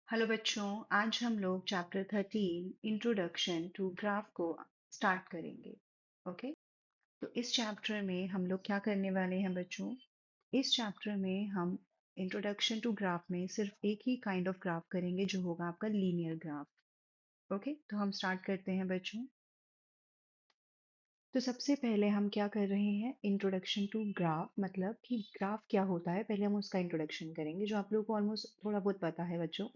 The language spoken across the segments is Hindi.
हेलो बच्चों। आज हम लोग चैप्टर 13 इंट्रोडक्शन टू ग्राफ को स्टार्ट करेंगे। ओके। तो इस चैप्टर में हम लोग क्या करने वाले हैं बच्चों? इस चैप्टर में हम इंट्रोडक्शन टू ग्राफ में सिर्फ एक ही काइंड ऑफ ग्राफ करेंगे जो होगा आपका लीनियर ग्राफ। ओके, तो हम स्टार्ट करते हैं बच्चों। तो सबसे पहले हम क्या कर रहे हैं, इंट्रोडक्शन टू ग्राफ मतलब कि ग्राफ क्या होता है, पहले हम उसका इंट्रोडक्शन करेंगे जो आप लोगों को ऑलमोस्ट थोड़ा बहुत पता है बच्चों।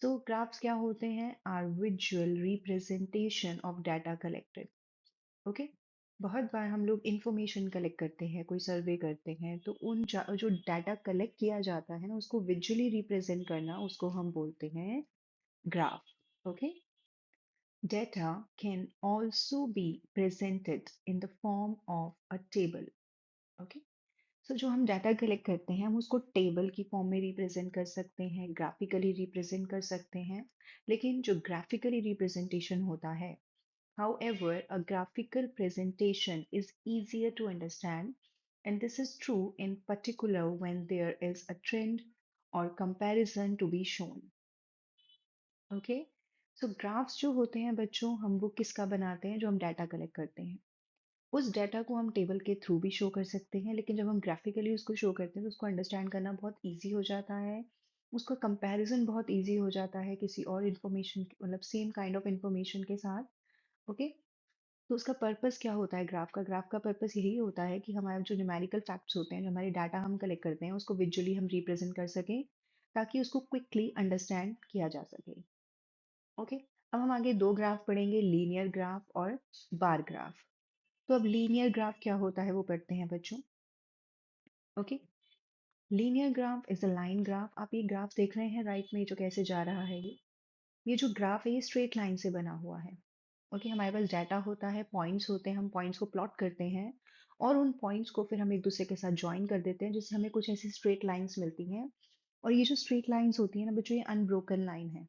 तो ग्राफ्स क्या होते हैं? Are visual representation of data collected. Okay. बहुत बार हम लोग इंफॉर्मेशन कलेक्ट करते हैं, कोई सर्वे करते हैं, तो जो डाटा कलेक्ट किया जाता है ना, उसको विजुअली रिप्रेजेंट करना, उसको हम बोलते हैं graph. Okay. Data can also be presented in the form of a table. Okay. So जो हम डाटा कलेक्ट करते हैं हम उसको टेबल की फॉर्म में रिप्रेजेंट कर सकते हैं, ग्राफिकली रिप्रेजेंट कर सकते हैं। लेकिन जो ग्राफिकली रिप्रेजेंटेशन होता है, however a graphical presentation is easier to understand, and this is true in particular when there is a trend or comparison to be shown. Okay. So graphs जो होते हैं बच्चों, हम वो किसका बनाते हैं? जो हम डाटा कलेक्ट करते हैं उस डाटा को हम टेबल के थ्रू भी शो कर सकते हैं, लेकिन जब हम ग्राफिकली उसको शो करते हैं तो उसको अंडरस्टैंड करना बहुत ईजी हो जाता है। उसका कंपैरिजन बहुत ईजी हो जाता है किसी और इन्फॉर्मेशन, मतलब सेम काइंड ऑफ इन्फॉर्मेशन के साथ। ओके। तो उसका पर्पस क्या होता है ग्राफ का पर्पस यही होता है कि हमारे जो न्यूमेरिकल फैक्ट्स होते हैं, जो हमारे डाटा हम कलेक्ट करते हैं, उसको विजुअली हम रिप्रेजेंट कर सकें ताकि उसको क्विकली अंडरस्टैंड किया जा सके। ओके। अब हम आगे दो ग्राफ पढ़ेंगे, लीनियर ग्राफ और बार ग्राफ। तो अब लीनियर ग्राफ क्या होता है वो पढ़ते हैं बच्चों। Okay. Linear graph is a line graph. आप ये ग्राफ देख रहे हैं राइट में, जो कैसे जा रहा है ये जो ग्राफ है ये स्ट्रेट लाइन से बना हुआ है। ओके। हमारे पास डाटा होता है, पॉइंट्स होते हैं, हम पॉइंट्स को प्लॉट करते हैं और उन पॉइंट्स को फिर हम एक दूसरे के साथ ज्वाइन कर देते हैं, जिससे हमें कुछ ऐसी स्ट्रेट लाइंस मिलती हैं। और ये जो स्ट्रेट लाइंस होती है ना बच्चों, ये अनब्रोकन लाइन है।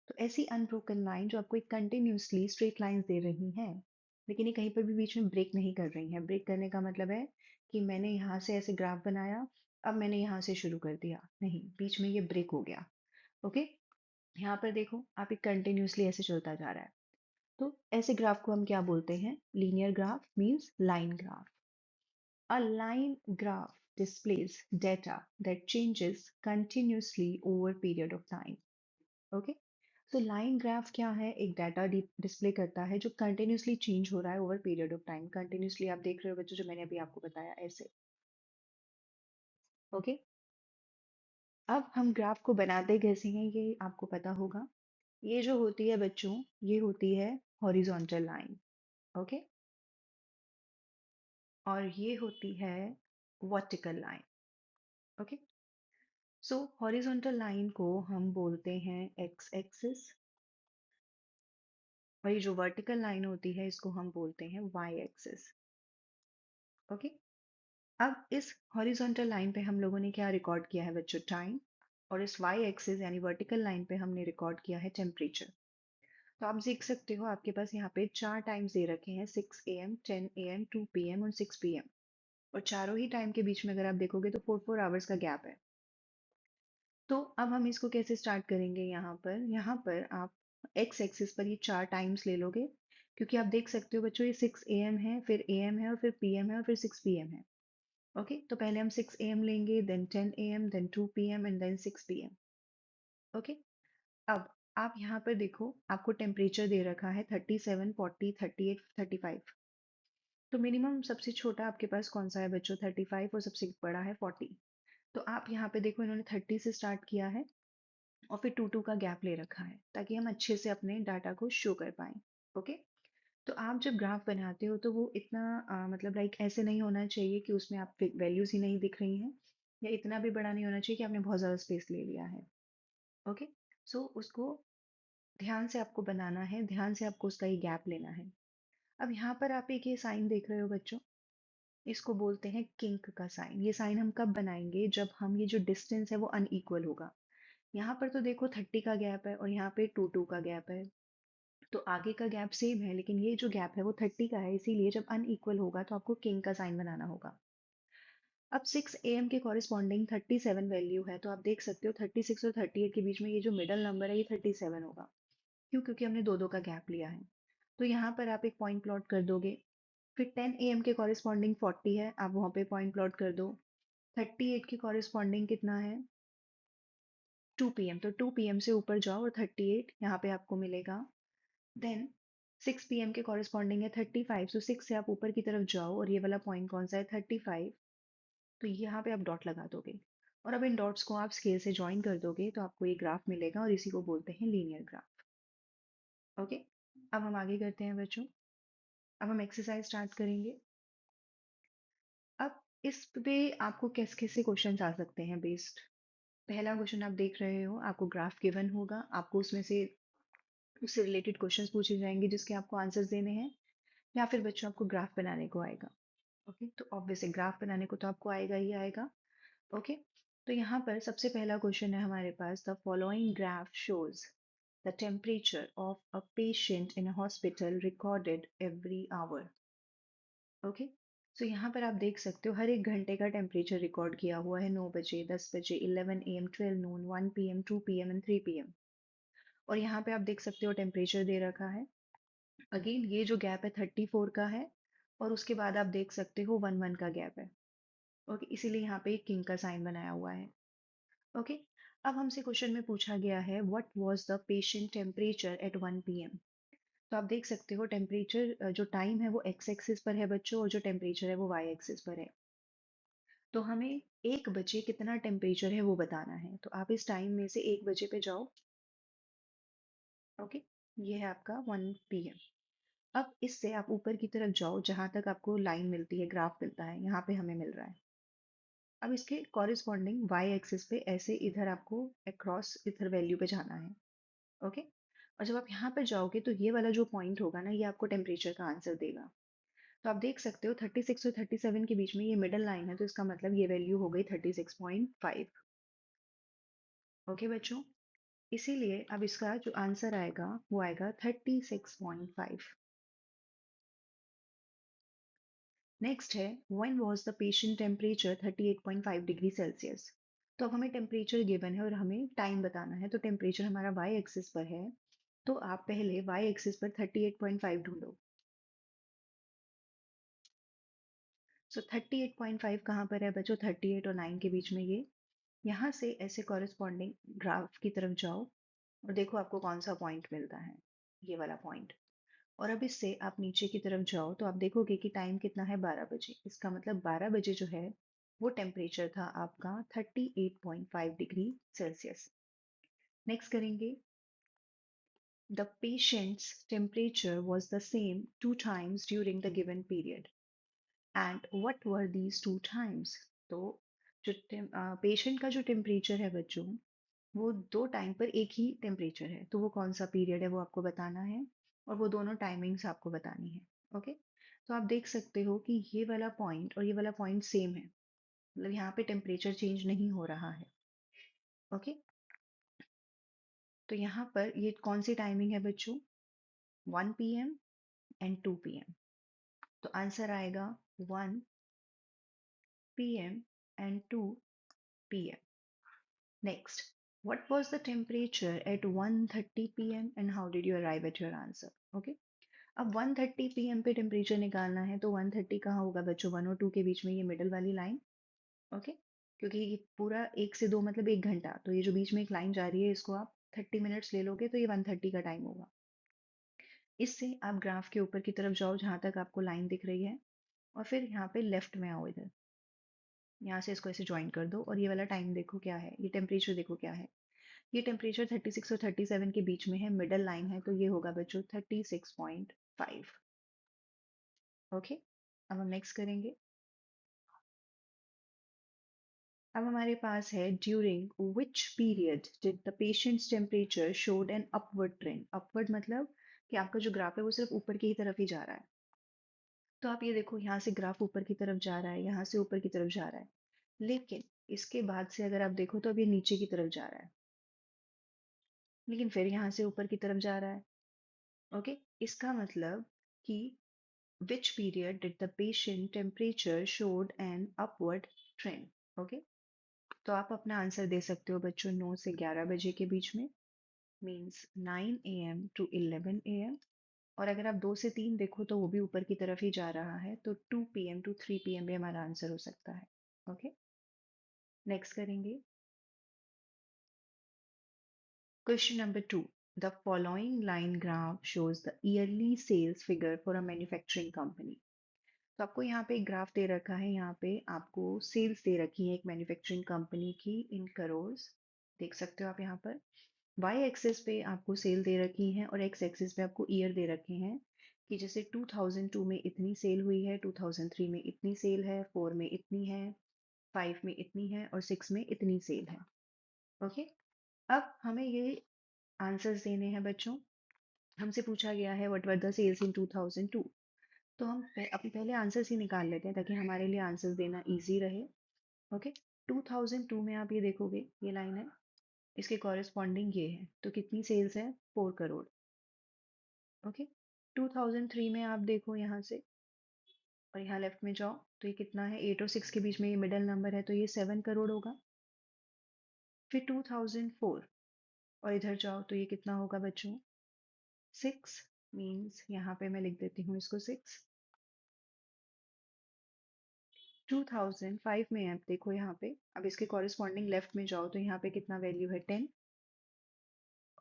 तो ऐसी अनब्रोकन लाइन जो आपको एक कंटिन्यूअसली स्ट्रेट लाइंस दे रही हैं, लेकिन ये कहीं पर भी बीच में ब्रेक नहीं कर रही हैं। ब्रेक करने का मतलब है कि मैंने यहाँ से ऐसे ग्राफ बनाया, अब मैंने यहाँ से शुरू कर दिया, नहीं, बीच में ये ब्रेक हो गया। ओके। यहाँ पर देखो, आप एक कंटिन्यूअसली ऐसे चलता जा रहा है। तो ऐसे ग्राफ को हम क्या बोलते हैं? Linear graph means line graph. A line graph displays data that changes continuously over period of time. Okay. So line graph क्या है? एक डाटा डिस्प्ले करता है जो कंटिन्यूसली चेंज हो रहा है over period of time. Continuously आप देख रहे हो बच्चों, जो मैंने अभी आपको बताया ऐसे। ओके। अब हम ग्राफ को बनाते कैसे हैं ये आपको पता होगा। ये जो होती है बच्चों, ये होती है हॉरिजॉन्टल लाइन। ओके। और ये होती है वर्टिकल लाइन। ओके। सो हॉरिजॉन्टल लाइन को हम बोलते हैं एक्स एक्सिस, और ये जो वर्टिकल लाइन होती है इसको हम बोलते हैं वाई एक्सिस। ओके। अब इस हॉरिजॉन्टल लाइन पे हम लोगों ने क्या रिकॉर्ड किया है बच्चों? टाइम। और इस वाई एक्सिस यानी वर्टिकल लाइन पे हमने रिकॉर्ड किया है टेम्परेचर। तो आप देख सकते हो आपके पास यहाँ पे चार टाइम्स दे रखे हैं, 6 AM, 10 AM, 2 PM और 6 PM। और चारों ही टाइम के बीच में अगर आप देखोगे तो 4 4 आवर्स का गैप है। तो अब हम इसको कैसे स्टार्ट करेंगे? यहाँ पर आप एक्स एक्सिस पर ये चार टाइम्स ले लोगे, क्योंकि आप देख सकते हो बच्चों ये 6 AM है, फिर AM है, और फिर PM है, और फिर 6 PM है। ओके। तो पहले हम 6 AM लेंगे, then 10 AM, then 2 PM and then 6 PM। Okay. अब आप यहाँ पर देखो, आपको टेम्परेचर दे रखा है 37, 40, 38, 35। तो मिनिमम सबसे छोटा आपके पास कौन सा है बच्चों? 35, और सबसे बड़ा है 40। तो आप यहाँ पे देखो, इन्होंने 30 से स्टार्ट किया है और फिर 2 2 का गैप ले रखा है ताकि हम अच्छे से अपने डाटा को शो कर पाएं। ओके। तो आप जब ग्राफ बनाते हो तो वो इतना मतलब लाइक ऐसे नहीं होना चाहिए कि उसमें आप वैल्यूज ही नहीं दिख रही हैं, या इतना भी बड़ा नहीं होना चाहिए कि आपने बहुत ज़्यादा स्पेस ले लिया है। ओके। सो उसको ध्यान से आपको बनाना है, ध्यान से आपको उसका ये गैप लेना है। अब यहाँ पर आप एक ये साइन देख रहे हो बच्चों, इसको बोलते हैं किंक का साइन। ये साइन हम कब बनाएंगे? जब हम ये जो डिस्टेंस है वो अनइक्वल होगा। यहाँ पर तो देखो 30 का गैप है और यहाँ पे 2 2 का गैप है, तो आगे का गैप सेम है, लेकिन ये जो गैप है वो 30 का है, इसीलिए जब अनइक्वल होगा तो आपको किंग का साइन बनाना होगा। अब 6 AM के कॉरिस्पॉन्डिंग 37 वैल्यू है, तो आप देख सकते हो 36 और 38 के बीच में ये जो मिडल नंबर है ये 37 होगा। क्यों? क्योंकि हमने दो दो का गैप लिया है। तो यहाँ पर आप एक पॉइंट प्लॉट कर दोगे। फिर 10 AM के कॉरिस्पॉन्डिंग 40 है, आप वहाँ पे पॉइंट प्लॉट कर दो। 38 के कॉरिस्पॉन्डिंग कितना है? 2 PM, तो 2 PM से ऊपर जाओ और 38 यहाँ पे आपको मिलेगा। देन 6 PM के कॉरिस्पॉन्डिंग है 35, तो 6 से आप ऊपर की तरफ जाओ और ये वाला पॉइंट कौन सा है? 35। तो यहाँ पे आप डॉट लगा दोगे और अब इन डॉट्स को आप स्केल से ज्वाइन कर दोगे तो आपको ये ग्राफ मिलेगा और इसी को बोलते हैं लीनियर ग्राफ। ओके, अब हम आगे करते हैं बच्चों। अब हम एक्सरसाइज स्टार्ट करेंगे। अब इस पे आपको कैसे कैसे क्वेश्चंस आ सकते हैं बेस्ड। पहला क्वेश्चन आप देख रहे हो, आपको ग्राफ गिवन होगा, आपको उसमें से उससे रिलेटेड क्वेश्चंस पूछे जाएंगे जिसके आपको आंसर्स देने हैं, या फिर बच्चों आपको ग्राफ बनाने को आएगा। ओके, तो ऑब्वियसली ग्राफ बनाने को तो आपको आएगा ही आएगा। ओके, तो यहाँ पर सबसे पहला क्वेश्चन है हमारे पास, the following graph shows the temperature of a patient in a hospital recorded every hour. Okay, so यहाँ पर आप देख सकते हो हर एक घंटे का टेम्परेचर रिकॉर्ड किया हुआ है, 9 बजे, 10 बजे, 11 AM, 12 Noon, 1 PM, 2 PM and 3 PM। और यहाँ पे आप देख सकते हो टेम्परेचर दे रखा है। अगेन ये जो गैप है 34 का है, और उसके बाद आप देख सकते हो 1 1 का गैप है। ओके, इसीलिए यहाँ पे एक किंग का साइन बनाया हुआ है। ओके, अब हमसे क्वेश्चन में पूछा गया है what was the patient temperature at 1 PM। तो आप देख सकते हो टेम्परेचर जो टाइम है वो एक्स एक्सिस पर है बच्चों, और जो टेम्परेचर है वो वाई एक्सिस पर है। तो हमें 1 बजे कितना टेम्परेचर है वो बताना है, तो आप इस टाइम में से 1 बजे पे जाओ। ओके, ये है आपका 1 PM। अब इससे आप ऊपर की तरफ जाओ जहां तक आपको लाइन मिलती है, ग्राफ मिलता है, यहाँ पे हमें मिल रहा है। अब इसके कॉरिस्पॉन्डिंग वाई एक्सिस पे ऐसे इधर आपको अक्रॉस इधर वैल्यू पे जाना है। ओके, और जब आप यहाँ पर जाओगे तो ये वाला जो पॉइंट होगा ना, ये आपको टेम्परेचर का आंसर देगा। तो आप देख सकते हो 36 और 37 के बीच में ये मिडल लाइन है, तो इसका मतलब ये वैल्यू हो गई 36.5। ओके बच्चों, इसीलिए अब इसका जो आंसर आएगा वो आएगा 36.5। नेक्स्ट है when was the patient temperature 38.5 degree Celsius. तो अब हमें टेम्परेचर गिवन है और हमें टाइम बताना है, तो टेम्परेचर हमारा वाई एक्सिस पर है, तो आप पहले वाई एक्सिस पर 38.5 ढूंढो। सो 38.5 कहाँ पर है बच्चों? 38 और 9 के बीच में ये। यहाँ से ऐसे कॉरेस्पॉन्डिंग ग्राफ की तरफ जाओ और देखो आपको कौन सा पॉइंट मिलता है, ये वाला पॉइंट। और अब इससे आप नीचे की तरफ जाओ तो आप देखोगे कि टाइम कितना है? 12 बजे। इसका मतलब 12 बजे जो है वो टेम्परेचर था आपका 38.5 डिग्री सेल्सियस। नेक्स्ट करेंगे, the patients temperature was the same 2 times during the given period and what were these 2 times। तो जो पेशेंट का जो टेम्परेचर है बच्चों, वो दो टाइम पर एक ही टेम्परेचर है, तो वो कौन सा पीरियड है वो आपको बताना है, और वो दोनों टाइमिंग्स आपको बतानी है। ओके, तो आप देख सकते हो कि ये वाला पॉइंट और ये वाला पॉइंट सेम है, मतलब यहाँ पे टेम्परेचर चेंज नहीं हो रहा है। ओके, तो यहाँ पर ये कौन सी टाइमिंग है बच्चों? 1 PM एंड 2 PM। तो आंसर आएगा 1 PM and 2 PM। Next, what was the temperature at 1:30 p.m. and how did you arrive at your answer? Okay, अब 1:30 PM पे टेम्परेचर निकालना है, तो 1:30 कहाँ होगा बच्चों? 1 और 2 के बीच में ये मिडल वाली लाइन। ओके, क्योंकि ये पूरा 1 से 2 मतलब 1 घंटा, तो ये जो बीच में एक लाइन जा रही है इसको आप 30 मिनट्स ले लोगे तो ये 1:30 का टाइम होगा। इससे आप ग्राफ के ऊपर की तरफ जाओ जहां तक आपको लाइन दिख रही है, और फिर यहाँ पे लेफ्ट में आओ, इधर यहाँ से इसको ऐसे ज्वाइन कर दो, और ये वाला टाइम देखो क्या है, ये टेम्परेचर देखो क्या है। ये टेम्परेचर 36 और 37 के बीच में है, मिडल लाइन है, तो ये होगा बच्चों 36.5। ओके, अब हम नेक्स्ट करेंगे। अब हमारे पास है during which period did the patients temperature showed an upward trend. Upward मतलब कि आपका जो ग्राफ है वो सिर्फ ऊपर की ही तरफ ही जा रहा है। तो आप ये देखो, यहाँ से ग्राफ ऊपर की तरफ जा रहा है, यहाँ से ऊपर की तरफ जा रहा है, लेकिन इसके बाद से अगर आप देखो तो अब ये नीचे की तरफ जा रहा है, लेकिन फिर यहाँ से ऊपर की तरफ जा रहा है। ओके, इसका मतलब कि which period did the patient temperature showed an upward trend. Okay, तो आप अपना आंसर दे सकते हो बच्चों 9 से 11 बजे के बीच में, मीन्स 9 AM to 11 AM। और अगर आप 2 से 3 देखो तो वो भी ऊपर की तरफ ही जा रहा है, तो 2 PM to 3 PM भी हमारा आंसर हो सकता है। ओके, नेक्स्ट करेंगे। Question number 2. The following line graph shows the yearly sales figure for a manufacturing company. तो आपको यहाँ पे एक ग्राफ दे रखा है, यहाँ पे आपको सेल्स दे रखी है एक मैन्युफैक्चरिंग कंपनी की इन करोर्स, देख सकते हो आप यहाँ पर। वाई एक्सिस पे आपको सेल दे रखी है और एक्स एक्सिस पे आपको ईयर दे रखे हैं कि जैसे 2002 में इतनी सेल हुई है, 2003 में इतनी सेल है, 4 में इतनी है, 5 में इतनी है और 6 में इतनी सेल है। ओके, अब हमें ये आंसर्स देने हैं बच्चों। हमसे पूछा गया है what were the sales in 2002, तो हम अपने पहले आंसर्स ही निकाल लेते हैं ताकि हमारे लिए आंसर्स देना इजी रहे। ओके, 2002 में आप ये देखोगे, ये लाइन है, इसके कॉरेस्पॉन्डिंग ये है, तो कितनी सेल्स है, 4 करोड़। ओके, 2003 में आप देखो यहाँ से और यहाँ लेफ्ट में जाओ तो ये कितना है, 8 और 6 के बीच में ये मिडल नंबर है, तो ये 7 करोड़ होगा। फिर 2004 और इधर जाओ तो ये कितना होगा बच्चों, 6, मीन्स यहाँ पे मैं लिख देती हूँ इसको 6। 2005 में आप देखो यहाँ पे, अब इसके कॉरेस्पॉन्डिंग लेफ्ट में जाओ तो यहाँ पे कितना वैल्यू है, 10।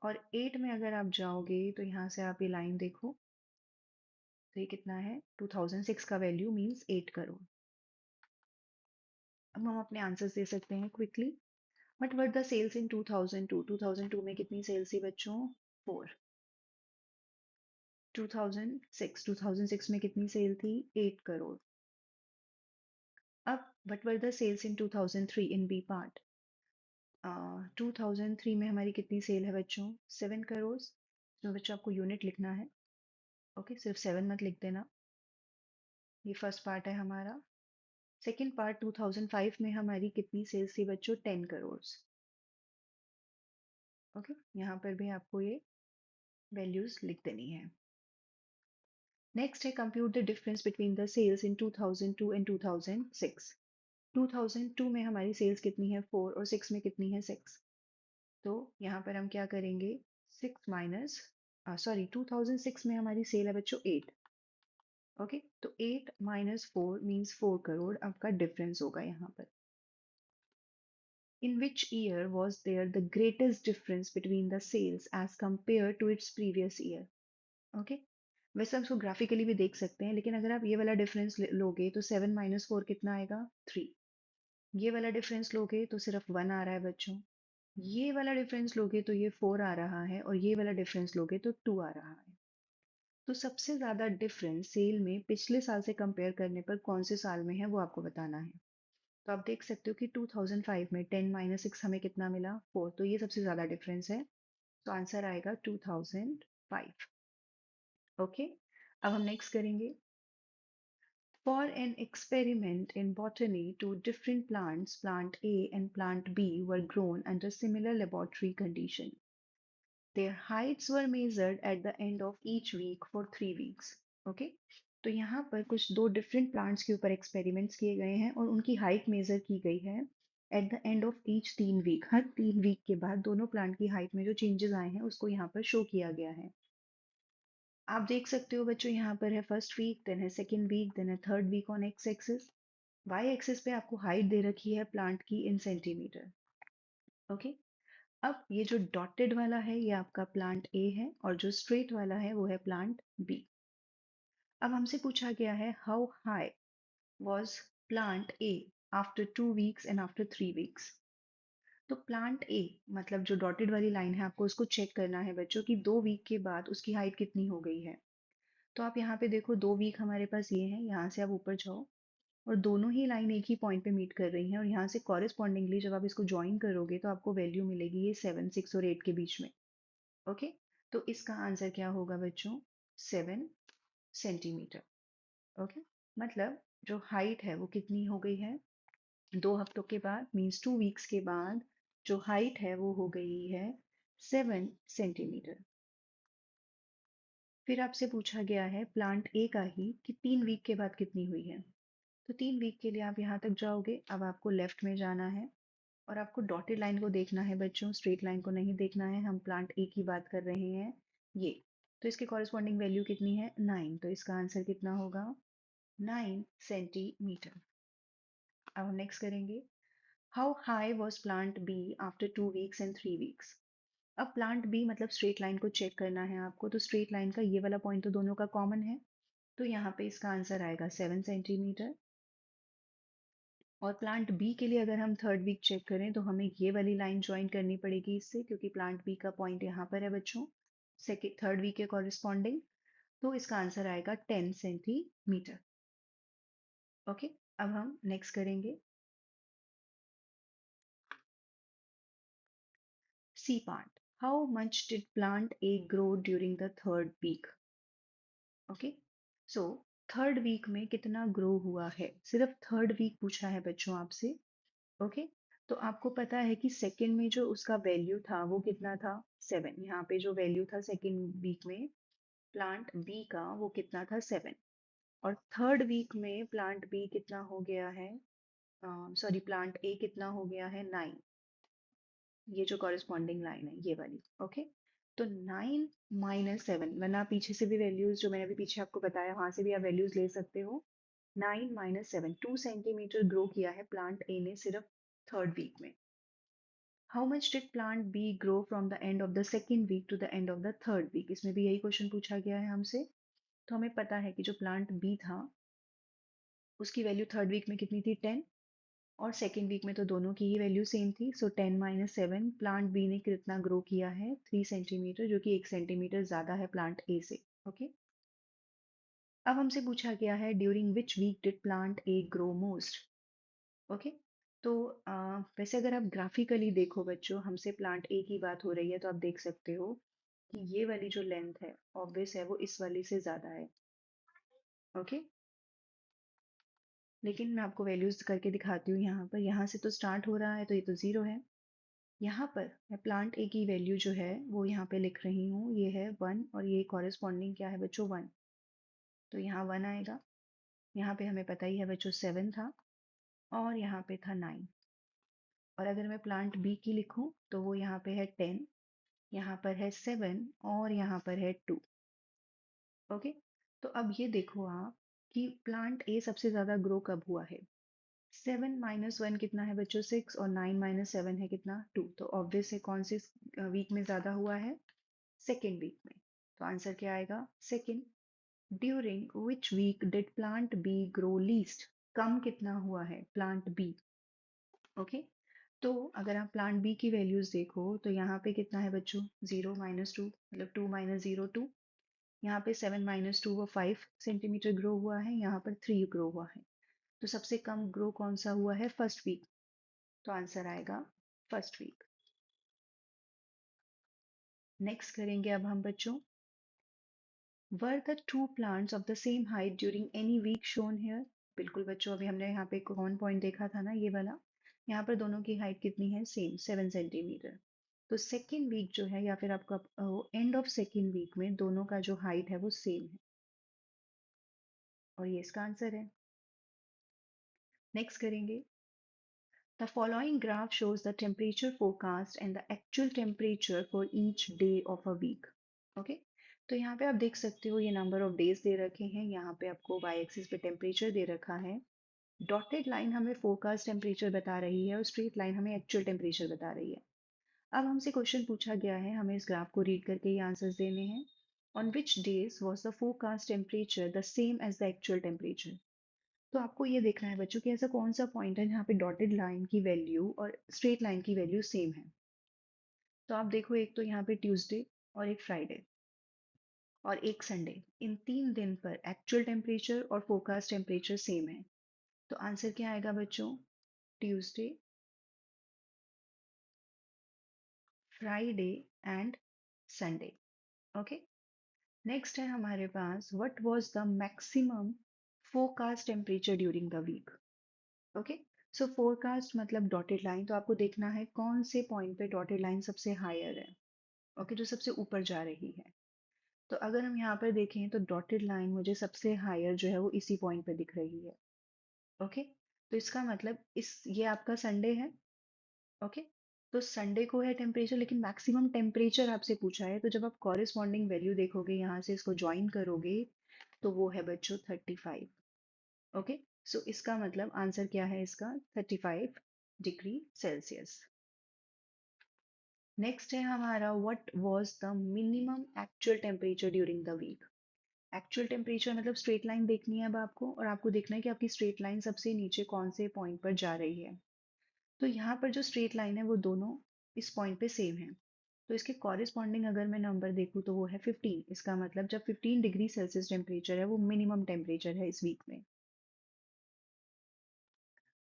और 8 में अगर आप जाओगे तो यहाँ से आप ये लाइन देखो तो ये कितना है, 2006 का वैल्यू मीन्स 8 करोड़। अब हम अपने आंसर्स दे सकते हैं quickly. But were the sales in 2002, 2002 में कितनी सेल्स थी बच्चों, 4। 2006, 2006 में कितनी सेल थी, 8 करोड़। अब what were the sales in 2003 in B part. 2003 में हमारी कितनी सेल है बच्चों, 7 करोड़। तो बच्चों आपको यूनिट लिखना है। ओके, सिर्फ 7 मत लिख देना। ये फर्स्ट पार्ट है हमारा। सेकेंड पार्ट, 2005 में हमारी कितनी सेल्स थी बच्चों, 10 करोड़। ओके, यहाँ पर भी आपको ये वैल्यूज लिख देनी है। नेक्स्ट है compute the difference between the sales in 2002 and 2006। 2002 में हमारी सेल्स कितनी है, 4, और 6 में कितनी है, 6। तो यहाँ पर हम क्या करेंगे, 6 माइनस, सॉरी 2006 में हमारी सेल है बच्चों 8। ओके, तो 8 माइनस 4 मीन्स 4 करोड़ आपका डिफरेंस होगा यहाँ पर। In which year was there the greatest difference between the sales as compared to its previous year? Okay, वैसे हम इसको ग्राफिकली भी देख सकते हैं, लेकिन अगर आप ये वाला डिफरेंस लोगे तो 7 - 4 कितना आएगा, 3। ये वाला डिफरेंस लोगे तो सिर्फ 1 आ रहा है बच्चों। ये वाला डिफरेंस लोगे तो ये 4 आ रहा है, और ये वाला डिफरेंस लोगे तो 2 आ रहा है। तो सबसे ज्यादा डिफरेंस सेल में पिछले साल से कंपेयर करने पर कौन से साल में है वो आपको बताना है। तो आप देख सकते हो कि 2005 में 10 - 6 हमें कितना मिला, 4, तो ये सबसे ज्यादा डिफरेंस है। तो आंसर आएगा 2005। ओके, अब हम नेक्स्ट करेंगे। For an experiment in botany, two different plants, plant A and plant B, were grown under similar laboratory conditions. Their heights were measured at the end of each week for 3 weeks. Okay? तो यहाँ पर कुछ दो डिफरेंट प्लांट्स के ऊपर एक्सपेरिमेंट्स किए गए हैं और उनकी हाइट मेजर की गई है at the end of each 3 week. हर 3 वीक के बाद दोनों प्लांट की हाइट में जो चेंजेस आए हैं उसको यहाँ पर शो किया गया है। आप देख सकते हो बच्चों, यहाँ पर है फर्स्ट वीक, देन है सेकेंड वीक, देन है third week on X axis. Y axis पे आपको हाइट दे रखी है प्लांट की इन सेंटीमीटर। ओके, अब ये जो डॉटेड वाला है ये आपका प्लांट ए है और जो स्ट्रेट वाला है वो है प्लांट बी। अब हमसे पूछा गया है how high was plant A after 2 weeks and after 3 weeks. तो प्लांट ए, मतलब जो डॉटेड वाली लाइन है, आपको उसको चेक करना है बच्चों की 2 वीक के बाद उसकी हाइट कितनी हो गई है। तो आप यहाँ पे देखो 2 वीक हमारे पास ये है, यहाँ से आप ऊपर जाओ और दोनों ही लाइन एक ही पॉइंट पे मीट कर रही हैं, और यहाँ से कॉरेस्पॉन्डिंगली जब आप इसको ज्वाइन करोगे तो आपको वैल्यू मिलेगी ये 7, 6 और 8 के बीच में। ओके, तो इसका आंसर क्या होगा बच्चों, 7 सेंटीमीटर। ओके, मतलब जो हाइट है वो कितनी हो गई है, 2 हफ्तों के बाद, मीन्स 2 वीक्स के बाद जो हाइट है वो हो गई है 7 सेंटीमीटर। फिर आपसे पूछा गया है प्लांट ए का ही कि 3 वीक के बाद कितनी हुई है। तो 3 वीक के लिए आप यहाँ तक जाओगे। अब आपको लेफ्ट में जाना है और आपको डॉटेड लाइन को देखना है बच्चों, स्ट्रेट लाइन को नहीं देखना है। हम प्लांट ए की बात कर रहे हैं ये। तो इसके कॉरेस्पॉन्डिंग वैल्यू कितनी है? 9। तो इसका आंसर कितना होगा? 9 सेंटीमीटर। अब हम नेक्स्ट करेंगे, how high was plant B after 2 weeks and 3 weeks. अब प्लांट बी मतलब स्ट्रेट लाइन को चेक करना है आपको। तो स्ट्रेट लाइन का ये वाला पॉइंट तो दोनों का कॉमन है, तो यहाँ पे इसका आंसर आएगा 7 सेंटीमीटर। और प्लांट बी के लिए अगर हम 3rd वीक चेक करें तो हमें ये वाली लाइन ज्वाइन करनी पड़ेगी इससे, क्योंकि प्लांट बी का पॉइंट यहाँ पर है बच्चों, 3rd वीक के कॉरेस्पॉन्डिंग। तो इसका आंसर आएगा 10 सेंटीमीटर। ओके, अब हम नेक्स्ट करेंगे C part, how much did plant A grow during the 3rd week. Okay, so 3rd week में कितना ग्रो हुआ है, सिर्फ 3rd वीक पूछा है बच्चों आपसे। ओके, तो आपको पता है कि सेकंड में जो उसका वैल्यू था वो कितना था? 7। यहाँ पे जो वैल्यू था सेकंड वीक में प्लांट बी का वो कितना था? 7। और 3rd वीक में प्लांट बी कितना हो गया है? सॉरी, प्लांट ए कितना हो गया है? 9। ये जो कॉरेस्पॉन्डिंग लाइन है ये वाली। ओके, तो 9 - 7, वरना आप पीछे से भी वैल्यूज जो मैंने अभी पीछे आपको बताया वहां से भी आप वैल्यूज ले सकते हो। 9 - 7, 2 सेंटीमीटर ग्रो किया है प्लांट ए ने सिर्फ 3rd वीक में। How much did plant B grow from the end of the second week to the end of the 3rd week. इसमें भी यही क्वेश्चन पूछा गया है हमसे। तो हमें पता है कि जो प्लांट बी था उसकी वैल्यू 3rd वीक में कितनी थी? 10। और सेकेंड वीक में तो दोनों की ही वैल्यू सेम थी। सो 10 - 7, प्लांट बी ने कितना ग्रो किया है? 3 सेंटीमीटर, जो कि 1 सेंटीमीटर ज्यादा है प्लांट ए से। ओके, अब हमसे पूछा गया है during which week did plant A grow most. Okay, तो वैसे अगर आप ग्राफिकली देखो बच्चों, हमसे प्लांट ए की बात हो रही है तो आप देख सकते हो कि ये वाली जो लेंथ है ऑब्वियस है वो इस वाली से ज्यादा है। ओके, लेकिन मैं आपको वैल्यूज करके दिखाती हूँ। यहाँ पर, यहाँ से तो स्टार्ट हो रहा है तो ये तो 0 है। यहाँ पर मैं प्लांट ए की वैल्यू जो है वो यहाँ पे लिख रही हूँ, ये है 1। और ये कॉरेस्पॉन्डिंग क्या है बच्चों? 1। तो यहाँ 1 आएगा। यहाँ पे हमें पता ही है बच्चों 7 था, और यहाँ पे था 9। और अगर मैं प्लांट बी की लिखूँ तो वो यहाँ पे है 10, यहाँ पर है 7, और यहाँ पर है 2। ओके, तो अब ये देखो आप कि प्लांट ए सबसे ज्यादा ग्रो कब हुआ है? 7 - 1 कितना है बच्चों? 6। और 9 - 7 है कितना? 2। तो ऑब्वियस है कौन से वीक में ज्यादा हुआ है? सेकेंड वीक में। तो आंसर क्या आएगा? Second. During which week did plant B grow least. कम कितना हुआ है प्लांट बी? ओके, तो अगर आप प्लांट बी की वैल्यूज देखो तो यहाँ पे कितना है बच्चों? 0 - 2, मतलब 2 - 0 2। यहाँ पे 7 - 2 वो 5 सेंटीमीटर ग्रो हुआ है, यहाँ पर 3 ग्रो हुआ है। तो सबसे कम ग्रो कौन सा हुआ है? 1st week. तो आंसर आएगा 1st वीक। नेक्स्ट करेंगे अब हम बच्चों, were the two plants of the same height during any week shown here. बिल्कुल बच्चों, अभी हमने यहाँ पे कौन पॉइंट देखा था ना, ये वाला। यहाँ पर दोनों की हाइट कितनी है? Same, 7 centimetre. तो सेकेंड वीक जो है, या फिर आपका एंड ऑफ सेकेंड वीक में दोनों का जो हाइट है वो सेम है, और ये इसका आंसर है। नेक्स्ट करेंगे, the following graph shows the temperature forecast and the actual temperature for each day of a week. Okay, तो यहाँ पे आप देख सकते हो ये नंबर ऑफ डेज दे रखे हैं, यहाँ पे आपको वाई एक्सिस पे टेम्परेचर दे रखा है। डॉटेड लाइन हमें फोरकास्ट टेम्परेचर बता रही है और स्ट्रेट लाइन हमें एक्चुअल टेम्परेचर बता रही है। अब हमसे क्वेश्चन पूछा गया है, हमें इस ग्राफ को रीड करके ये आंसर्स देने हैं। On which days was the forecast temperature the same as the actual temperature. तो आपको ये देखना है बच्चों कि ऐसा कौन सा पॉइंट है जहाँ पे डॉटेड लाइन की वैल्यू और स्ट्रेट लाइन की वैल्यू सेम है। तो आप देखो, एक तो यहाँ पे ट्यूसडे, और एक फ्राइडे, और एक संडे। इन 3 दिन पर एक्चुअल टेम्परेचर और फोरकास्ट टेम्परेचर सेम है। तो आंसर क्या आएगा बच्चों? Tuesday, Friday and Sunday. Okay, next है हमारे पास, what was the maximum forecast temperature during the week. Okay, so forecast मतलब डॉटेड लाइन, तो आपको देखना है कौन से पॉइंट पे डॉटेड लाइन सबसे हायर है। ओके, जो सबसे ऊपर जा रही है। तो अगर हम यहाँ पर देखें तो डॉटेड लाइन मुझे सबसे हायर जो है वो इसी पॉइंट पे दिख रही है। ओके। तो इसका मतलब इस ये आपका संडे है। ओके। तो संडे को है टेम्परेचर, लेकिन मैक्सिमम टेम्परेचर आपसे पूछा है, तो जब आप कॉरेस्पॉन्डिंग वैल्यू देखोगे यहाँ से इसको ज्वाइन करोगे तो वो है बच्चों 35। ओके। सो इसका मतलब आंसर क्या है इसका? 35 डिग्री सेल्सियस। नेक्स्ट है हमारा, what was the minimum actual temperature during the week? Actual temperature मतलब स्ट्रेट लाइन देखनी है अब आपको, और आपको देखना है कि आपकी स्ट्रेट लाइन सबसे नीचे कौन से पॉइंट पर जा रही है। तो यहाँ पर जो स्ट्रेट लाइन है वो दोनों इस पॉइंट पे सेम है। तो इसके कॉरेस्पॉन्डिंग अगर मैं नंबर देखूँ तो वो है 15। इसका मतलब जब 15 डिग्री सेल्सियस टेम्परेचर है वो मिनिमम टेम्परेचर है इस वीक में।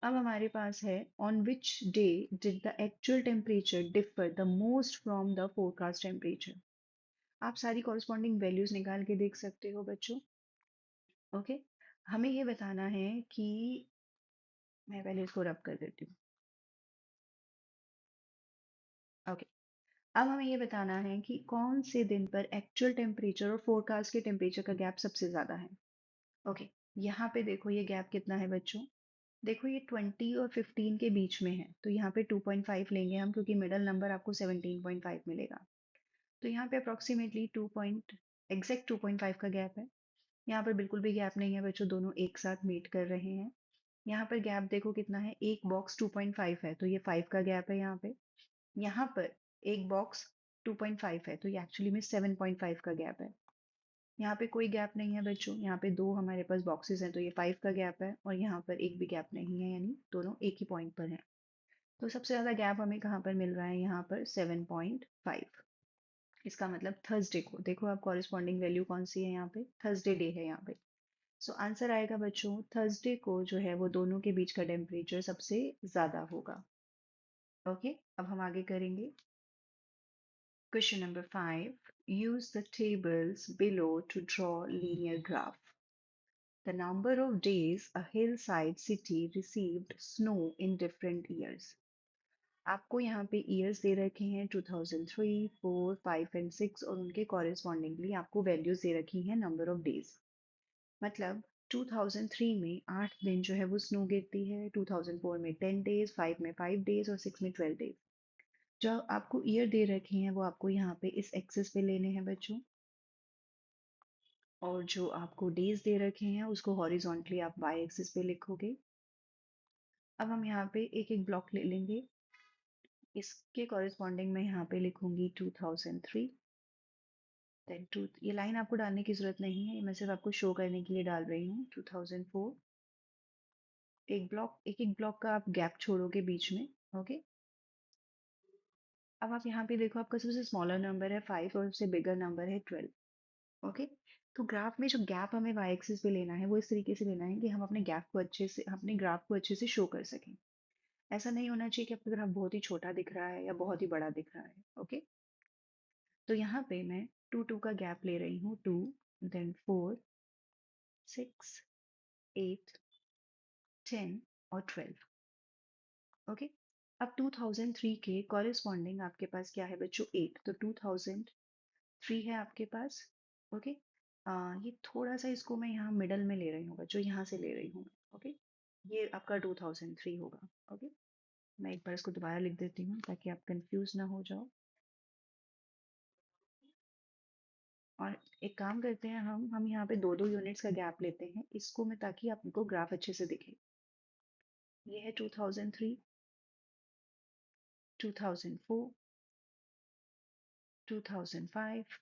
अब हमारे पास है, on which day did the actual temperature differ the most from the forecast temperature? आप सारी कॉरेस्पॉन्डिंग वैल्यूज निकाल के देख सकते हो बच्चों। ओके। हमें ये बताना है कि, मैं पहले इसको रब कर देती हूँ। ओके। अब हमें ये बताना है कि कौन से दिन पर एक्चुअल टेम्परेचर और फोरकास्ट के टेम्परेचर का गैप सबसे ज्यादा है। ओके। यहाँ पे देखो ये गैप कितना है बच्चों। देखो ये 20 और 15 के बीच में है, तो यहाँ पे 2.5 लेंगे हम, क्योंकि मिडल नंबर आपको 17.5 मिलेगा। तो यहाँ पे अप्रोक्सीमेटली 2.5 का गैप है। यहाँ पर बिल्कुल भी गैप नहीं है बच्चों, दोनों एक साथ मीट कर रहे हैं। यहाँ पर गैप देखो कितना है, एक बॉक्स 2.5 है, तो ये 5 का गैप है यहाँ पे। यहाँ पर एक बॉक्स 2.5 है, तो ये एक्चुअली में 7.5 का गैप है। यहाँ पे कोई गैप नहीं है बच्चों, यहाँ पे दो हमारे पास बॉक्सेस हैं, तो ये 5 का गैप है, और यहाँ पर एक भी गैप नहीं है, यानी दोनों एक ही पॉइंट पर हैं। तो सबसे ज्यादा गैप हमें कहाँ पर मिल रहा है? यहाँ पर 7.5। इसका मतलब थर्सडे को देखो आप, कॉरेस्पॉन्डिंग वैल्यू कौन सी है यहाँ पे? थर्सडे डे है यहाँ पे। सो आंसर आएगा बच्चों, थर्सडे को जो है वो दोनों के बीच का टेम्परेचर सबसे ज्यादा होगा। ओके। अब हम आगे करेंगे। Question number 5. Use the tables below to draw linear graph. The number of days a hillside city received snow in different years. आपको यहाँ पे years दे रखे हैं 2003, 4, 5 and 6, और उनके correspondingly आपको values दे रखी हैं number of days। मतलब 2003 में 8 दिन जो है वो स्नो गिरती है, 2004 में 10 डेज, 5 में 5 डेज और 6 में 12 डेज। जो आपको ईयर दे रखे हैं वो आपको यहाँ पे इस एक्सिस पे लेने हैं बच्चों, और जो आपको डेज दे रखे हैं उसको हॉरिजॉन्टली आप वाई एक्सिस पे लिखोगे। अब हम यहाँ पे एक एक ब्लॉक ले लेंगे। इसके कॉरेस्पॉन्डिंग मैं यहाँ पे लिखूंगी 2003। देन टू, ये लाइन आपको डालने की जरूरत नहीं है, ये मैं सिर्फ आपको शो करने के लिए डाल रही हूँ। 2004। एक एक ब्लॉक का आप गैप छोड़ोगे बीच में। ओके। अब आप यहाँ पे देखो, आपका सबसे स्मॉलर नंबर है 5 और सबसे बिगर नंबर है 12। ओके। तो ग्राफ में जो गैप हमें वाई एक्सिस पे लेना है वो इस तरीके से लेना है कि हम अपने गैप को अच्छे से, अपने ग्राफ को अच्छे से शो कर सकें। ऐसा नहीं होना चाहिए कि आपका ग्राफ बहुत ही छोटा दिख रहा है या बहुत ही बड़ा दिख रहा है। ओके। तो यहाँ पे मैं 2 का गैप ले रही हूँ, 2, देन 4, 6, 8, 10 और 12। ओके। अब 2003 के कॉरेस्पॉन्डिंग आपके पास क्या है बच्चों? 8। तो 2003 है आपके पास। ओके। ये थोड़ा सा इसको मैं यहाँ मिडल में ले रही हूँ बच्चों, यहाँ से ले रही हूँ मैं। ओके। ये आपका 2003 होगा। ओके। मैं एक बार इसको दोबारा लिख देती हूँ ताकि आप कंफ्यूज ना हो जाओ। और एक काम करते हैं, हम यहाँ पे दो दो यूनिट्स का गैप लेते हैं इसको में, ताकि आपको ग्राफ अच्छे से दिखे। ये है 2003, 2004, 2005,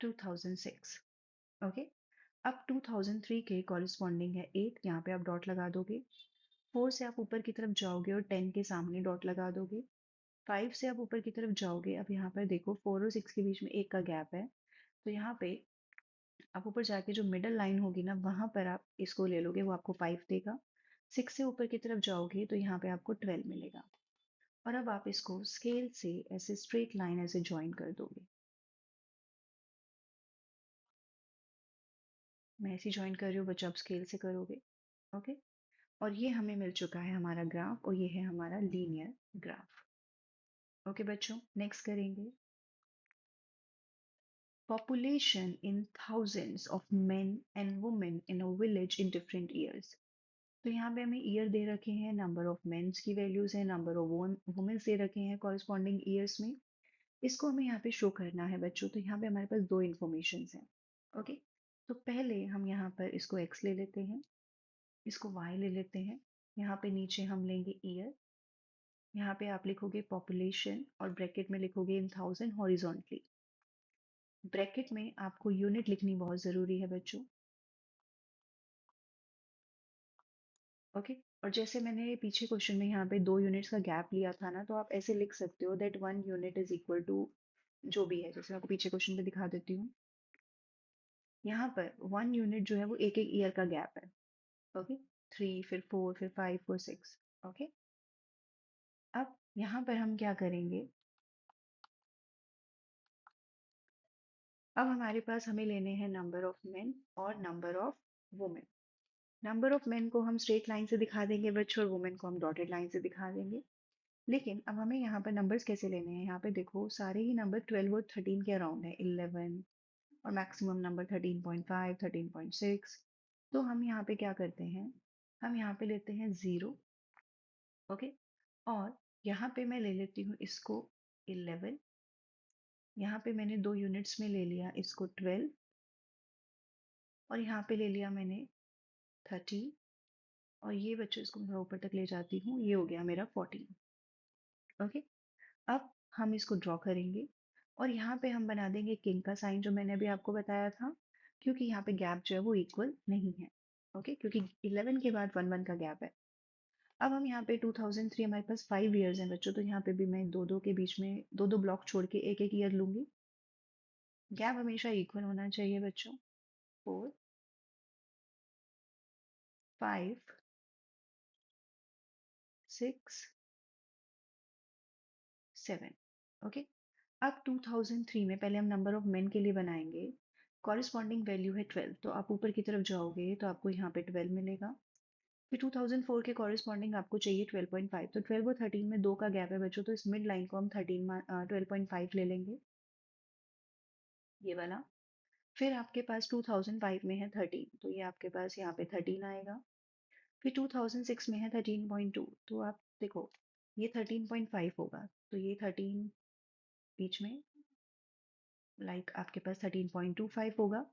2006। ओके। अब 2003 के कॉरेस्पॉन्डिंग है 8, यहाँ पे आप डॉट लगा दोगे। 4 से आप ऊपर की तरफ जाओगे और 10 के सामने डॉट लगा दोगे। 5 से आप ऊपर की तरफ जाओगे, अब यहाँ पर देखो 4 और 6 के बीच में एक का गैप है, तो यहाँ पे आप ऊपर जाके जो मिडल लाइन होगी ना वहां पर आप इसको ले लोगे, वो आपको 5 देगा। 6 से ऊपर की तरफ जाओगे तो यहाँ पे आपको 12 मिलेगा। और अब आप इसको स्केल से ऐसे स्ट्रेट लाइन ऐसे ज्वाइन कर दोगे। मैं ऐसे ज्वाइन कर रही हूँ बच्चों, आप स्केल से करोगे। ओके। और ये हमें मिल चुका है हमारा ग्राफ, और ये है हमारा लीनियर ग्राफ। ओके बच्चों, नेक्स्ट करेंगे। population in thousands of men and women in a village in different years. तो यहाँ पे हमें ईयर दे रखे हैं, नंबर ऑफ मेंस की वैल्यूज है, नंबर ऑफ वुमेन्स दे रखे हैं कॉरेस्पॉन्डिंग ईयर्स में। इसको हमें यहाँ पे शो करना है बच्चों। तो यहाँ पे हमारे पास दो इन्फॉर्मेशन हैं। ओके, तो पहले हम यहाँ पर इसको एक्स ले लेते हैं, इसको वाई ले लेते हैं। यहाँ पे नीचे हम लेंगे ईयर, यहाँ पे आप लिखोगे पॉपुलेशन और ब्रैकेट में लिखोगे इन थाउजेंड हॉरिजॉन्टली। ब्रैकेट में आपको यूनिट लिखनी बहुत ज़रूरी है बच्चों। ओके, और जैसे मैंने पीछे क्वेश्चन में यहाँ पे 2 यूनिट्स का गैप लिया था ना, तो आप ऐसे लिख सकते हो that 1 unit is equal to जो भी है। जैसे मैं आपको पीछे क्वेश्चन पे दिखा देती हूँ, यहाँ पर 1 यूनिट जो है वो एक एक ईयर का गैप है। ओके, 3 फिर 4 फिर 5 फिर 6। ओके, अब यहाँ पर हम क्या करेंगे, अब हमारे पास हमें लेने हैं नंबर ऑफ मेन और number of women. Number of main को हम स्ट्रेट लाइन से दिखा देंगे बच्चों, और वुमेन को हम डॉटेड लाइन से दिखा देंगे। लेकिन अब हमें यहाँ पर नंबर्स कैसे लेने हैं, यहाँ पे देखो सारे ही नंबर 12 और 13 के अराउंड है, 11 और मैक्सिमम नंबर 13.5 13.6। तो हम यहाँ पे क्या करते हैं, हम यहाँ पे लेते हैं 0। ओके, और यहाँ पे मैं ले लेती हूँ इसको 11, यहाँ पे मैंने 2 यूनिट्स में ले लिया इसको 12, और यहाँ पे ले लिया मैंने 13, और ये बच्चों इसको मैं थोड़ा ऊपर तक ले जाती हूँ, ये हो गया मेरा 14। ओके, अब हम इसको ड्रॉ करेंगे, और यहाँ पे हम बना देंगे किंग का साइन जो मैंने अभी आपको बताया था, क्योंकि यहाँ पे गैप जो है वो इक्वल नहीं है। ओके, क्योंकि 11 के बाद 1 1 का गैप है। अब हम यहाँ पे 2003, हमारे पास 5 ईयर्स हैं बच्चों, तो यहाँ पे भी मैं दो दो के बीच में दो दो ब्लॉक छोड़ के एक एक ईयर लूंगी। गैप हमेशा इक्वल होना चाहिए बच्चों। 4 5 6 7। ओके, अब 2003 में पहले हम नंबर ऑफ मेन के लिए बनाएंगे, कॉरिस्पॉन्डिंग वैल्यू है 12, तो आप ऊपर की तरफ जाओगे तो आपको यहाँ पे 12 मिलेगा। फिर 2004 के कॉरिस्पॉन्डिंग आपको चाहिए 12.5, तो 12 और 13 में 2 का गैप है बच्चों, तो इस मिड लाइन को हम 12.5 ले लेंगे, ये वाला। फिर आपके पास 2005 में है 13, तो ये आपके पास यहाँ पे 13 आएगा। फिर 2006 में है 13.2, तो आप देखो ये 13.5 होगा, तो ये 13 बीच में आपके पास 13.25 होगा।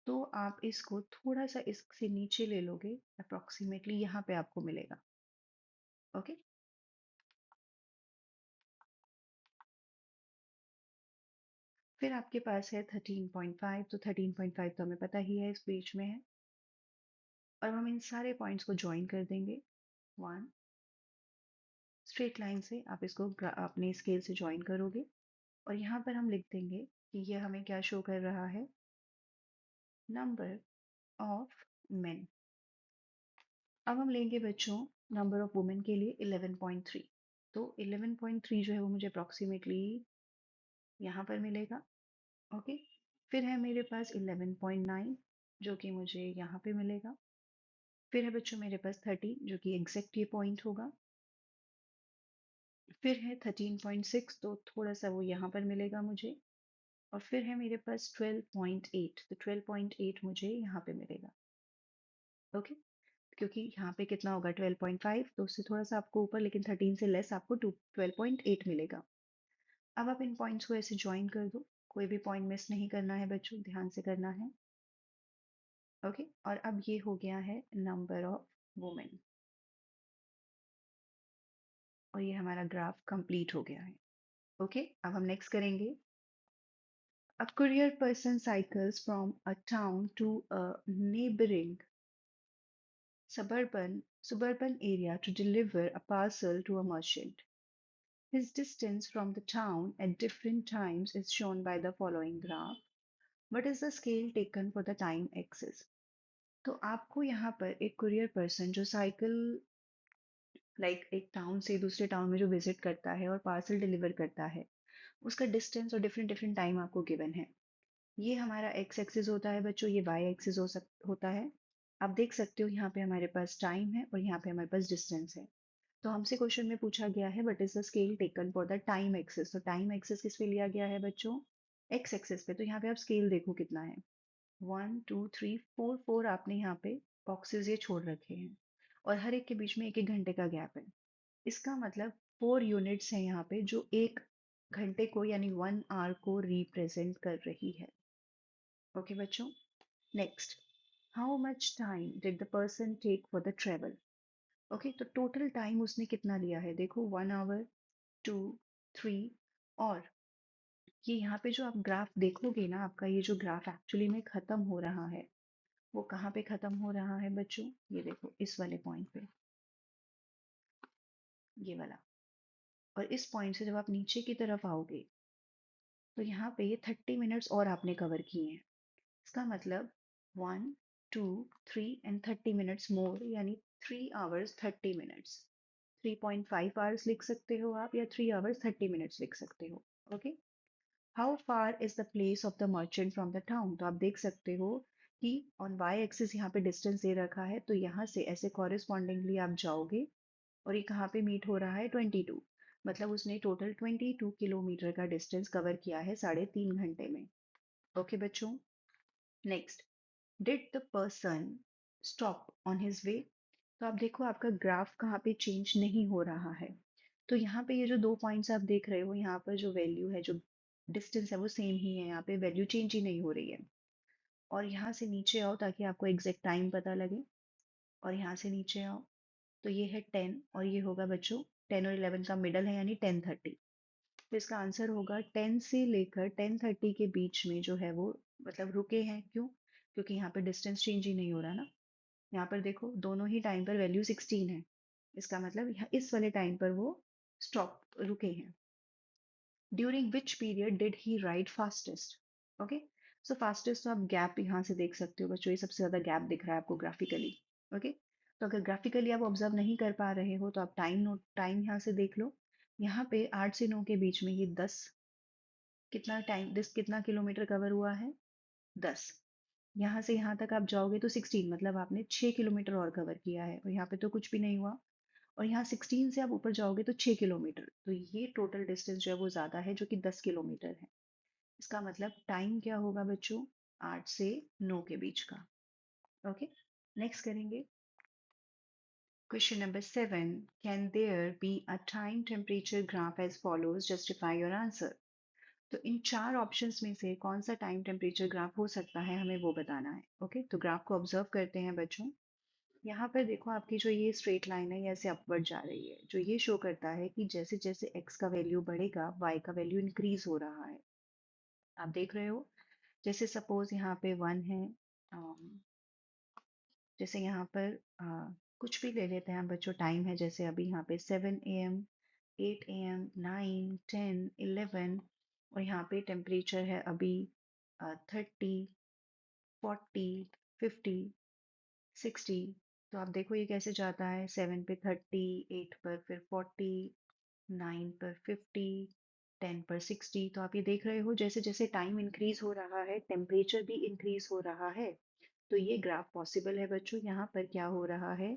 तो आप इसको थोड़ा सा इससे नीचे ले लोगे, अप्रोक्सीमेटली यहाँ पे आपको मिलेगा। ओके, फिर आपके पास है 13.5, तो 13.5 तो हमें पता ही है इस बीच में है। और हम इन सारे पॉइंट्स को ज्वाइन कर देंगे, वन स्ट्रेट लाइन से आप इसको अपने स्केल से ज्वाइन करोगे, और यहाँ पर हम लिख देंगे कि ये हमें क्या शो कर रहा है, नंबर ऑफ मेन। अब हम लेंगे बच्चों नंबर ऑफ वुमेन के लिए 11.3, तो 11.3 जो है वो मुझे अप्रॉक्सीमेटली यहाँ पर मिलेगा। ओके, फिर है मेरे पास 11.9 जो कि मुझे यहाँ पे मिलेगा। फिर है बच्चों मेरे पास 13 जो कि एग्जैक्ट ये पॉइंट होगा। फिर है 13.6, तो थोड़ा सा वो यहाँ पर मिलेगा मुझे। और फिर है मेरे पास 12.8, तो 12.8 मुझे यहाँ पे मिलेगा। ओके, क्योंकि यहाँ पे कितना होगा 12.5, तो उससे थोड़ा सा आपको ऊपर, लेकिन 13 से लेस आपको 12.8 मिलेगा। अब आप इन पॉइंट्स को ऐसे ज्वाइन कर दो, कोई भी पॉइंट मिस नहीं करना है बच्चों, ध्यान से करना है। ओके, और अब ये हो गया है नंबर ऑफ वुमेन, और ये हमारा ग्राफ कंप्लीट हो गया है। ओके, अब हम नेक्स्ट करेंगे। A courier person cycles from a town to a neighboring suburban area to deliver a parcel to a merchant. His distance from the town at different times is shown by the following graph. What is the scale taken for the time axis? तो आपको यहाँ पर एक कुरियर पर्सन जो साइकिल एक टाउन से दूसरे टाउन में जो विजिट करता है और पार्सल डिलीवर करता है, उसका डिस्टेंस और डिफरेंट डिफरेंट टाइम आपको गिवन है। ये हमारा एक्स एक्सिस होता है बच्चों, ये वाई एक्सिस होता है। आप देख सकते हो यहाँ पे हमारे पास टाइम है और यहाँ पे हमारे पास डिस्टेंस है। तो हमसे क्वेश्चन में पूछा गया है what is the scale taken for the time axis, तो टाइम एक्सिस किस पे लिया गया है बच्चों, एक्स एक्सेस पे, तो यहाँ पे आप स्केल देखो कितना है, 1 2 3 4, 4 आपने यहाँ पे बॉक्सेस ये छोड़ रखे हैं, और हर एक के बीच में 1 1 घंटे का गैप है। इसका मतलब 4 यूनिट्स हैं यहाँ पे जो 1 घंटे को यानी 1 आवर को रिप्रेजेंट कर रही है। ओके बच्चों, next, how much time did the person take for the travel. Okay, तो टोटल टाइम उसने कितना लिया है, देखो 1 आवर, 2 3, और ये यहाँ पे जो आप ग्राफ देखोगे ना, आपका ये जो ग्राफ एक्चुअली में खत्म हो रहा है, वो कहाँ पे खत्म हो रहा है बच्चों, ये देखो इस वाले पॉइंट पे, ये वाला। और इस पॉइंट से जब आप नीचे की तरफ आओगे, तो यहाँ पे ये 30 मिनट्स और आपने कवर किए हैं। इसका मतलब 1 2 3 एंड 30 मिनट्स मोर, यानी 3 hours 30 minutes, 3.5 hours लिख सकते हो आप, या 3 hours 30 minutes लिख सकते हो। Okay, how far is the place of the merchant from the town, तो आप देख सकते हो कि ऑन वाई एक्सिस यहाँ पे डिस्टेंस दे रखा है, तो यहाँ से ऐसे कॉरेस्पॉन्डिंगली आप जाओगे, और ये कहाँ पे मीट हो रहा है, 22, मतलब उसने टोटल 22 किलोमीटर का डिस्टेंस कवर किया है 3.5 घंटे में। ओके बच्चों, next, did the person stop on his way, तो आप देखो आपका ग्राफ कहाँ पे चेंज नहीं हो रहा है। तो यहाँ पे ये जो 2 पॉइंट्स आप देख रहे हो, यहाँ पर जो वैल्यू है, जो डिस्टेंस है, वो सेम ही है, यहाँ पे वैल्यू चेंज ही नहीं हो रही है। और यहाँ से नीचे आओ ताकि आपको एग्जैक्ट टाइम पता लगे, और यहाँ से नीचे आओ, तो ये है 10, और ये होगा बच्चों 10 और 11 का मिडल है, यानी 10:30। तो इसका आंसर होगा 10 से लेकर 10:30 के बीच में जो है वो, मतलब रुके हैं, क्यों, क्योंकि यहाँ पे डिस्टेंस चेंज ही नहीं हो रहा ना। यहाँ पर देखो दोनों ही टाइम पर वैल्यू 16 है, इसका मतलब यहाँ इस वाले टाइम पर वो स्टॉप रुके हैं। During which period did he ride fastest. Okay, so fastest, तो आप गैप यहाँ से देख सकते हो बच्चों, ये सबसे ज्यादा गैप दिख रहा है आपको ग्राफिकली। ओके, तो अगर ग्राफिकली आप ऑब्जर्व नहीं कर पा रहे हो, तो आप टाइम यहाँ से देख लो। यहाँ पे 8 से 9 के बीच में ये 10, कितना टाइम, दिस कितना किलोमीटर कवर हुआ है, 10। यहाँ से यहाँ तक आप जाओगे तो 16, मतलब आपने 6 किलोमीटर और कवर किया है, और यहाँ पे तो कुछ भी नहीं हुआ। और यहाँ 16 से आप ऊपर जाओगे तो 6 किलोमीटर, तो ये टोटल डिस्टेंस जो है वो ज्यादा है, जो कि 10 किलोमीटर है। इसका मतलब टाइम क्या होगा बच्चों, 8 से 9 के बीच का। ओके, नेक्स्ट करेंगे question number 7, can there be a time temperature graph as follows, justify your answer. तो इन 4 ऑप्शंस में से कौन सा टाइम टेम्परेचर ग्राफ हो सकता है, हमें वो बताना है। ओके, तो ग्राफ को ऑब्जर्व करते हैं बच्चों। यहाँ पर देखो आपकी जो ये स्ट्रेट लाइन है, ये ऐसे अपवर्ड जा रही है, जो ये शो करता है कि जैसे जैसे x का वैल्यू बढ़ेगा, y का वैल्यू इंक्रीज हो रहा है। आप देख रहे हो, जैसे सपोज यहाँ पे 1 है, जैसे यहाँ पर कुछ भी ले लेते हैं हम बच्चों, टाइम है, जैसे अभी यहाँ पे 7 AM, 8 AM, 9 10 11, और यहाँ पे टेम्परेचर है अभी 30 40 50 60। तो आप देखो ये कैसे जाता है, 7 पे 30, 8 पर फिर 40, 9 पर 50, 10 पर 60। तो आप ये देख रहे हो जैसे जैसे टाइम इंक्रीज हो रहा है, टेम्परेचर भी इंक्रीज हो रहा है। तो ये ग्राफ पॉसिबल है बच्चों, यहाँ पर क्या हो रहा है,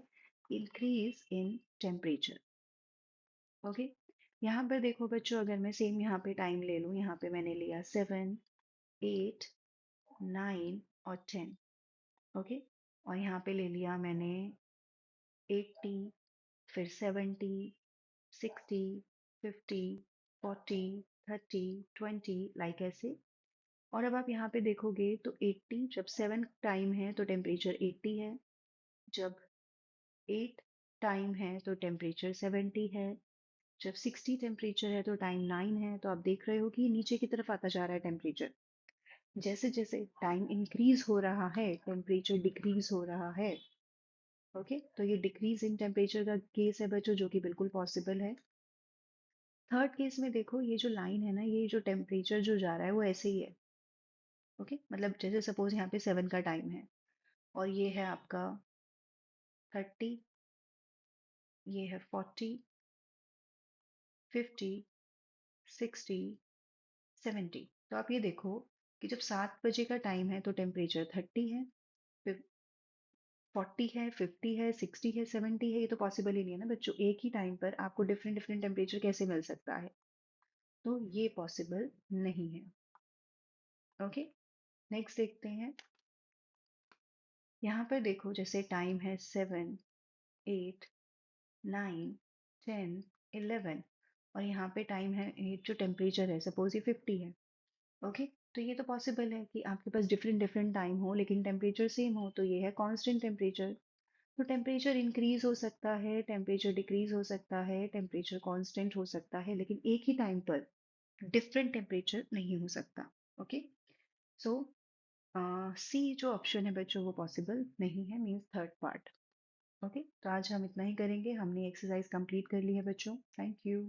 इंक्रीज इन टेम्परेचर। ओके, यहाँ पर देखो बच्चों, अगर मैं सेम यहाँ पे टाइम ले लूँ, यहाँ पे मैंने लिया 7 8 9 और 10। ओके, और यहाँ पे ले लिया मैंने 80, फिर 70 60 50 40 30 20, लाइक ऐसे। और अब आप यहाँ पे देखोगे तो 80, जब 7 टाइम है तो टेम्परेचर 80 है, जब 8 टाइम है तो टेम्परेचर 70 है, जब 60 टेम्परेचर है तो टाइम 9 है। तो आप देख रहे हो कि नीचे की तरफ आता जा रहा है टेम्परेचर, जैसे जैसे टाइम इंक्रीज हो रहा है टेम्परेचर डिक्रीज हो रहा है। ओके, तो ये डिक्रीज इन टेम्परेचर का केस है बच्चों, जो कि बिल्कुल पॉसिबल है। थर्ड केस में देखो, ये जो लाइन है ना, ये जो टेम्परेचर जो जा रहा है वो ऐसे ही है। ओके, मतलब जैसे सपोज यहाँ पे 7 का टाइम है, और ये है आपका 30, ये है 40 50 60 70। तो आप ये देखो कि जब 7 बजे का टाइम है तो टेम्परेचर 30 है, फिर 40 है, 50 है, 60 है, 70 है। ये तो पॉसिबल ही नहीं है ना बच्चों, एक ही टाइम पर आपको डिफरेंट डिफरेंट टेम्परेचर कैसे मिल सकता है। तो ये पॉसिबल नहीं है। ओके, नेक्स्ट देखते हैं। यहाँ पर देखो जैसे टाइम है 7, 8, 9, 10, 11 और यहाँ पे टाइम है 8, जो टेम्परेचर है सपोज ये 50 है। ओके, तो ये तो पॉसिबल है कि आपके पास डिफरेंट डिफरेंट टाइम हो लेकिन टेम्परेचर सेम हो, तो ये है कांस्टेंट टेम्परेचर। तो टेम्परेचर इंक्रीज हो सकता है, टेम्परेचर डिक्रीज हो सकता है, टेम्परेचर कांस्टेंट हो सकता है, लेकिन एक ही टाइम पर डिफरेंट टेम्परेचर नहीं हो सकता। ओके, सो सी जो ऑप्शन है बच्चों वो पॉसिबल नहीं है, मीन्स थर्ड पार्ट। ओके, तो आज हम इतना ही करेंगे, हमने एक्सरसाइज कंप्लीट कर ली है बच्चों। Thank you.